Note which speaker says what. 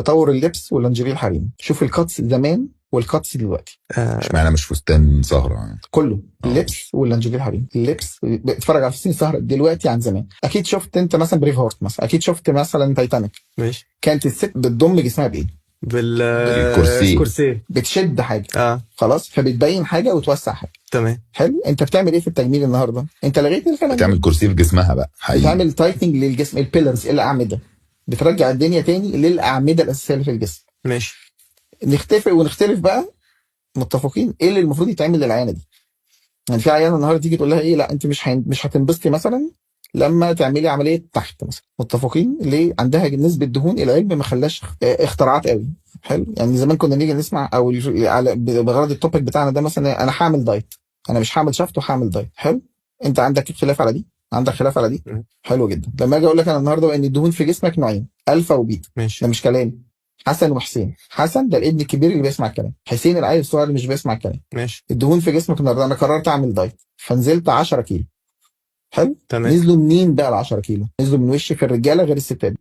Speaker 1: تطور اللبس واللانجيري الحريمي. شوف الكاتس زمان والكاتس دلوقتي.
Speaker 2: اشمعنى مش فستان سهره؟
Speaker 1: كله اللبس واللانجيري الحريمي. اللبس اتفرج على فساتين سهره دلوقتي عن زمان. اكيد شفت انت مثلا بريف هورت مثلا، اكيد شفت مثلا تايتانيك.
Speaker 3: ماشي.
Speaker 1: كانت الست بتضم جسمها بايه؟
Speaker 3: بالكرسي.
Speaker 1: بتشد حاجه خلاص، فبتبين حاجه وتوسع حاجه.
Speaker 3: تمام.
Speaker 1: حلو. انت بتعمل ايه في التجميل النهارده؟ انت لغيت الكلام.
Speaker 2: بتعمل كرسي في جسمها بقى حقيقي.
Speaker 1: بتعمل تايتنج للجسم، البيلرز، الاعمده، بترجع الدنيا تاني للاعمده الاساسيه اللي في الجسم.
Speaker 3: ماشي.
Speaker 1: نتفق ونختلف بقى، متفقين ايه اللي المفروض يتعمل للعيانه دي؟ يعني في عيانه النهارده تيجي تقول لها ايه، لا انت مش هتنبسطي مثلا لما تعملي عمليه تحت مثلا. متفقين ليه؟ عندها نسبه دهون، العلم ما خلاش اختراعات قوي. حلو. يعني زمان كنا نيجي نسمع او بغرض التوبيك بتاعنا ده مثلا، انا هعمل دايت، انا مش هعمل شفت وهعمل دايت. حلو. انت عندك خلاف على دي؟ عندك خلاف على دي؟ حلو جدا. لما اجي اقول لك انا النهارده ان الدهون في جسمك نوعين، الفا وبيتا.
Speaker 3: ماشي.
Speaker 1: ده مش كلام. حسن وحسين. حسن ده الابن الكبير اللي بيسمع الكلام، حسين العيل الصغير اللي مش بيسمع الكلام.
Speaker 3: ماشي.
Speaker 1: الدهون في جسمك النهارده، انا قررت اعمل دايت فنزلت 10 كيلو. حلو.
Speaker 3: تمام.
Speaker 1: نزلوا منين بقى ال 10 كيلو؟ نزلوا من وشي في الرجاله غير الستات.